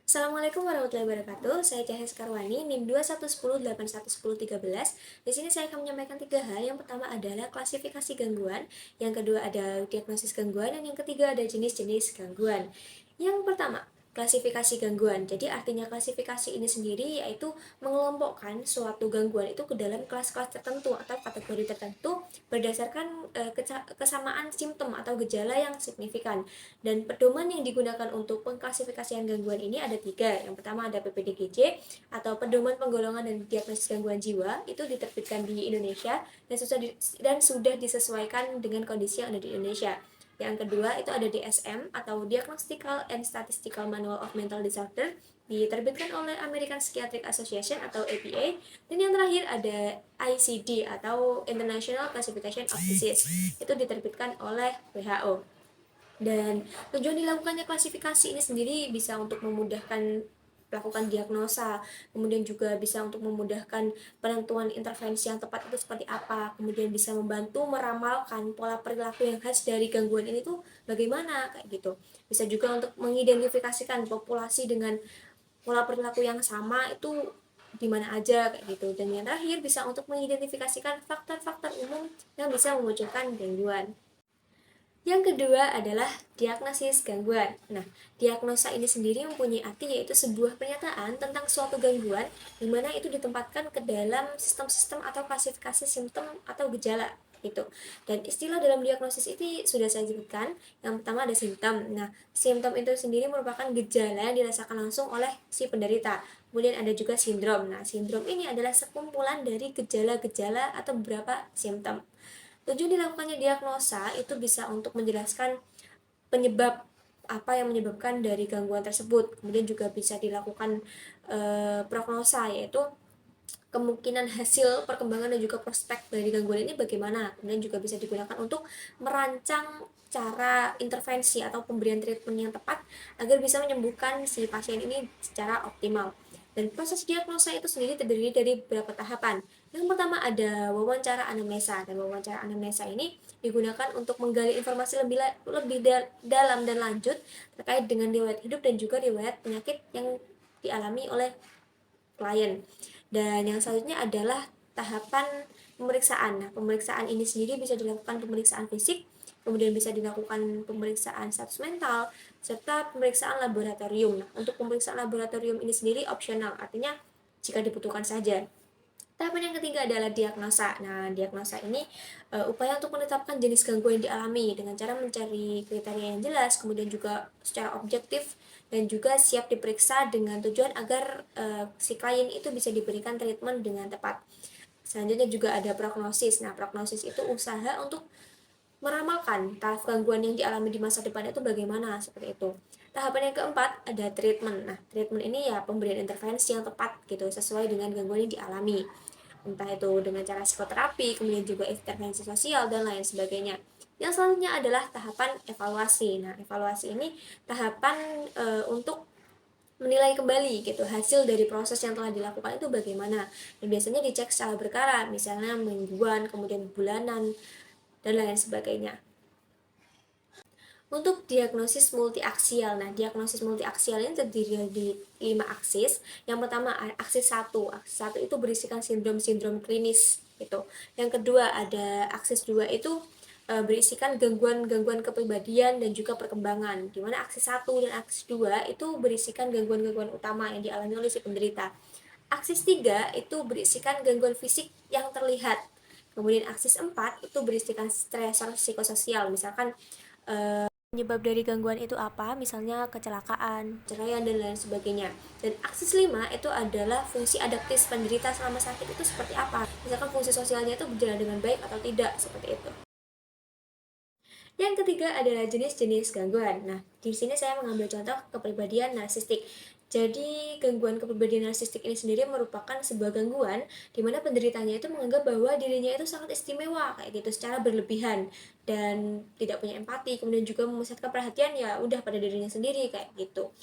Assalamualaikum warahmatullahi wabarakatuh. Saya Cahaya Sekarwani, NIM 211081113. Di sini saya akan menyampaikan tiga hal. Yang pertama adalah klasifikasi gangguan, yang kedua ada diagnosis gangguan, dan yang ketiga ada jenis-jenis gangguan. Yang pertama, klasifikasi gangguan. Jadi artinya klasifikasi ini sendiri yaitu mengelompokkan suatu gangguan itu ke dalam kelas-kelas tertentu atau kategori tertentu berdasarkan kesamaan simptom atau gejala yang signifikan. Dan pedoman yang digunakan untuk pengklasifikasian gangguan ini ada tiga. Yang pertama ada PPDGJ atau Pedoman Penggolongan dan Diagnosis Gangguan Jiwa, itu diterbitkan di Indonesia dan sudah disesuaikan dengan kondisi yang ada di Indonesia. Yang kedua itu ada DSM atau Diagnostical and Statistical Manual of Mental Disorder, diterbitkan oleh American Psychiatric Association atau APA. Dan yang terakhir ada ICD atau International Classification of Disease, itu diterbitkan oleh WHO. Dan tujuan dilakukannya klasifikasi ini sendiri bisa untuk memudahkan melakukan diagnosa, kemudian juga bisa untuk memudahkan penentuan intervensi yang tepat itu seperti apa, kemudian bisa membantu meramalkan pola perilaku yang khas dari gangguan ini tuh bagaimana, kayak gitu. Bisa juga untuk mengidentifikasikan populasi dengan pola perilaku yang sama itu di mana aja, kayak gitu. Dan yang terakhir bisa untuk mengidentifikasikan faktor-faktor umum yang bisa memunculkan gangguan. Yang kedua adalah diagnosis gangguan. Nah, diagnosa ini sendiri mempunyai arti yaitu sebuah pernyataan tentang suatu gangguan di mana itu ditempatkan ke dalam sistem-sistem atau klasifikasi simptom atau gejala gitu. Dan istilah dalam diagnosis ini sudah saya sebutkan. Yang pertama ada simptom. Nah, simptom itu sendiri merupakan gejala yang dirasakan langsung oleh si penderita. Kemudian ada juga sindrom. Nah, sindrom ini adalah sekumpulan dari gejala-gejala atau beberapa simptom. Tujuan dilakukannya diagnosa itu bisa untuk menjelaskan penyebab apa yang menyebabkan dari gangguan tersebut. Kemudian juga bisa dilakukan prognosa, yaitu kemungkinan hasil perkembangan dan juga prospek dari gangguan ini bagaimana. Kemudian juga bisa digunakan untuk merancang cara intervensi atau pemberian treatment yang tepat agar bisa menyembuhkan si pasien ini secara optimal. Dan proses diagnosa itu sendiri terdiri dari beberapa tahapan. Yang pertama ada wawancara anamnesa, dan wawancara anamnesa ini digunakan untuk menggali informasi lebih dalam dan lanjut terkait dengan riwayat hidup dan juga riwayat penyakit yang dialami oleh klien. Dan yang selanjutnya adalah tahapan pemeriksaan. Nah, pemeriksaan ini sendiri bisa dilakukan pemeriksaan fisik, kemudian bisa dilakukan pemeriksaan status mental, serta pemeriksaan laboratorium. Nah, untuk pemeriksaan laboratorium ini sendiri opsional, artinya jika dibutuhkan saja. Tahapan yang ketiga adalah diagnosa. Nah, diagnosa ini upaya untuk menetapkan jenis gangguan yang dialami dengan cara mencari kriteria yang jelas, kemudian juga secara objektif dan juga siap diperiksa dengan tujuan agar si klien itu bisa diberikan treatment dengan tepat. Selanjutnya juga ada prognosis. Nah, prognosis itu usaha untuk meramalkan taraf gangguan yang dialami di masa depan itu bagaimana, seperti itu. Tahapan yang keempat ada treatment. Nah, treatment ini ya pemberian intervensi yang tepat gitu sesuai dengan gangguan yang dialami. Entah itu dengan cara psikoterapi, kemudian juga intervensi sosial dan lain sebagainya. Yang selanjutnya adalah tahapan evaluasi. Nah, evaluasi ini tahapan untuk menilai kembali gitu hasil dari proses yang telah dilakukan itu bagaimana. Dan biasanya dicek secara berkala, misalnya mingguan, kemudian bulanan, dan lain sebagainya. Untuk diagnosis multiaksial. Nah, diagnosis multiaksial ini terdiri dari 5 aksis. Yang pertama aksis 1. Aksis 1 itu berisikan sindrom-sindrom klinis gitu. Yang kedua ada aksis 2 itu berisikan gangguan-gangguan kepribadian dan juga perkembangan. Di mana aksis 1 dan aksis 2 itu berisikan gangguan-gangguan utama yang dialami oleh si penderita. Aksis 3 itu berisikan gangguan fisik yang terlihat. Kemudian aksis 4 itu berisikan stresor psikososial, misalkan penyebab dari gangguan itu apa, misalnya kecelakaan, ceraian, dan lain sebagainya. Dan aksis 5 itu adalah fungsi adaptif penderita selama sakit itu seperti apa, misalkan fungsi sosialnya itu berjalan dengan baik atau tidak, seperti itu. Yang ketiga adalah jenis-jenis gangguan. Nah, di sini saya mengambil contoh kepribadian narsistik. Jadi, gangguan kepribadian narsistik ini sendiri merupakan sebuah gangguan di mana penderitanya itu menganggap bahwa dirinya itu sangat istimewa, kayak gitu, secara berlebihan dan tidak punya empati, kemudian juga memusatkan perhatian ya udah pada dirinya sendiri, kayak gitu.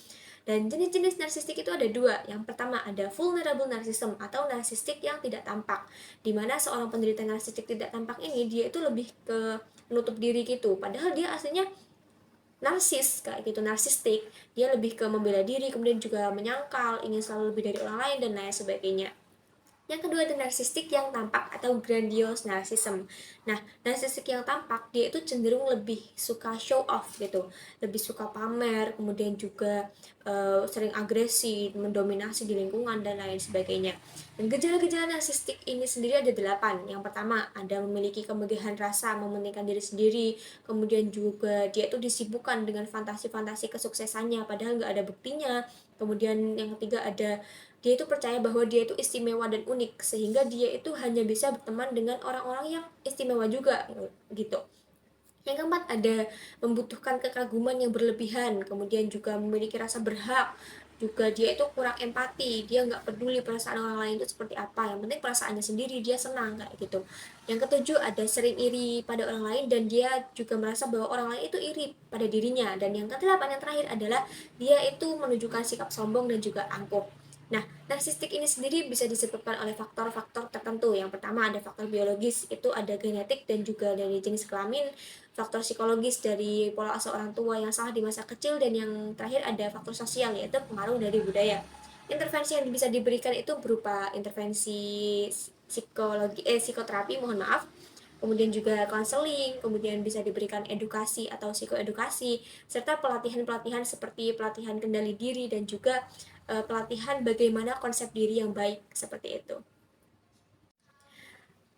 Dan jenis-jenis narsistik itu ada dua. Yang pertama ada vulnerable narcissism atau narsistik yang tidak tampak. Di mana seorang penderita narsistik tidak tampak ini dia itu lebih ke menutup diri gitu. Padahal dia aslinya narsis kayak gitu, narsistik. Dia lebih ke membela diri, kemudian juga menyangkal, ingin selalu lebih dari orang lain dan lain sebagainya. Yang kedua ada narsistik yang tampak atau grandiose narcissism. Nah, narsistik yang tampak dia itu cenderung lebih suka show off gitu, lebih suka pamer, kemudian juga sering agresi, mendominasi di lingkungan dan lain sebagainya. Dan gejala-gejala narsistik ini sendiri ada 8. Yang pertama ada memiliki kemegahan rasa, mementingkan diri sendiri, kemudian juga dia itu disibukkan dengan fantasi-fantasi kesuksesannya padahal nggak ada buktinya. Kemudian yang ketiga ada dia itu percaya bahwa dia itu istimewa dan unik sehingga dia itu hanya bisa berteman dengan orang-orang yang istimewa juga gitu. Yang keempat ada membutuhkan kekaguman yang berlebihan, kemudian juga memiliki rasa berhak, juga dia itu kurang empati, dia nggak peduli perasaan orang lain itu seperti apa, yang penting perasaannya sendiri dia senang kayak gitu. Yang ketujuh ada sering iri pada orang lain dan dia juga merasa bahwa orang lain itu iri pada dirinya. Dan yang kedelapan yang terakhir adalah dia itu menunjukkan sikap sombong dan juga angkuh. Nah, narsistik ini sendiri bisa disebabkan oleh faktor-faktor tertentu. Yang pertama ada faktor biologis, itu ada genetik dan juga dari jenis kelamin, faktor psikologis dari pola asuh orang tua yang salah di masa kecil, dan yang terakhir ada faktor sosial yaitu pengaruh dari budaya. Intervensi yang bisa diberikan itu berupa intervensi psikoterapi, mohon maaf, kemudian juga konseling, kemudian bisa diberikan edukasi atau psikoedukasi, serta pelatihan-pelatihan seperti pelatihan kendali diri dan juga pelatihan bagaimana konsep diri yang baik seperti itu.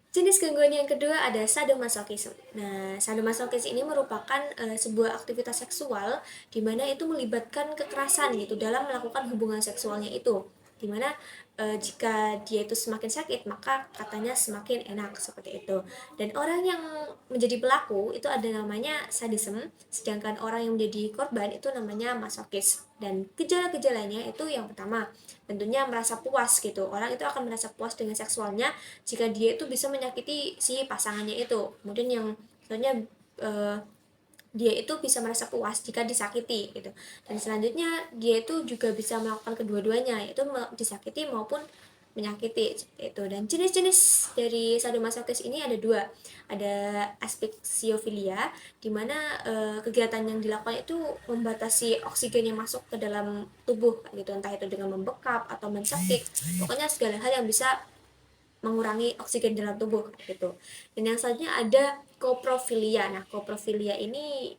Jenis gangguan yang kedua ada sadomasochism. Nah, sadomasochism ini merupakan sebuah aktivitas seksual di mana itu melibatkan kekerasan gitu dalam melakukan hubungan seksualnya itu. Di mana jika dia itu semakin sakit, maka katanya semakin enak seperti itu. Dan orang yang menjadi pelaku itu ada namanya sadism, sedangkan orang yang menjadi korban itu namanya masokis. Dan gejala-gejalanya itu yang pertama, tentunya merasa puas gitu. Orang itu akan merasa puas dengan seksualnya jika dia itu bisa menyakiti si pasangannya itu. Kemudian yang selanjutnya dia itu bisa merasa puas jika disakiti gitu. Dan selanjutnya dia itu juga bisa melakukan kedua-duanya, yaitu disakiti maupun menyakiti seperti itu. Dan jenis-jenis dari sadomasokis ini ada dua, ada aspeksiofilia di mana kegiatan yang dilakukan itu membatasi oksigen yang masuk ke dalam tubuh gitu, entah itu dengan membekap atau mencekik, pokoknya segala hal yang bisa mengurangi oksigen dalam tubuh gitu. Dan yang selanjutnya ada koprofilia. Nah, koprofilia ini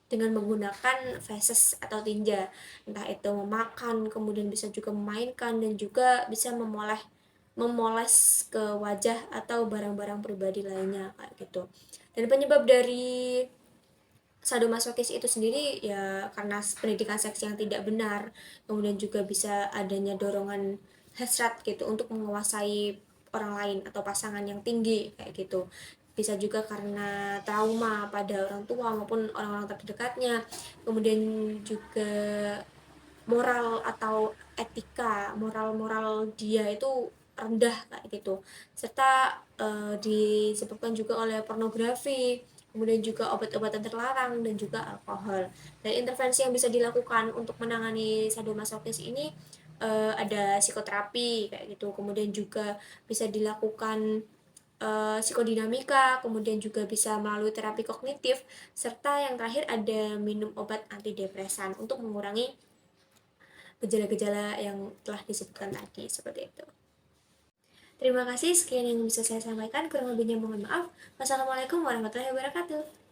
dengan menggunakan feses atau tinja, entah itu memakan, kemudian bisa juga memainkan dan juga bisa memoles ke wajah atau barang-barang pribadi lainnya kayak gitu. Dan penyebab dari sadomasokis itu sendiri ya karena pendidikan seks yang tidak benar, kemudian juga bisa adanya dorongan hasrat gitu untuk menguasai orang lain atau pasangan yang tinggi kayak gitu. Bisa juga karena trauma pada orang tua maupun orang-orang terdekatnya, kemudian juga moral atau etika, moral-moral dia itu rendah kayak gitu, serta disebabkan juga oleh pornografi, kemudian juga obat-obatan terlarang dan juga alkohol. Dan intervensi yang bisa dilakukan untuk menangani sadomasokis ini ada psikoterapi kayak gitu, kemudian juga bisa dilakukan psikodinamika, kemudian juga bisa melalui terapi kognitif, serta yang terakhir ada minum obat antidepresan untuk mengurangi gejala-gejala yang telah disebutkan tadi seperti itu. Terima kasih, sekian yang bisa saya sampaikan, kurang lebihnya mohon maaf. Wassalamualaikum warahmatullahi wabarakatuh.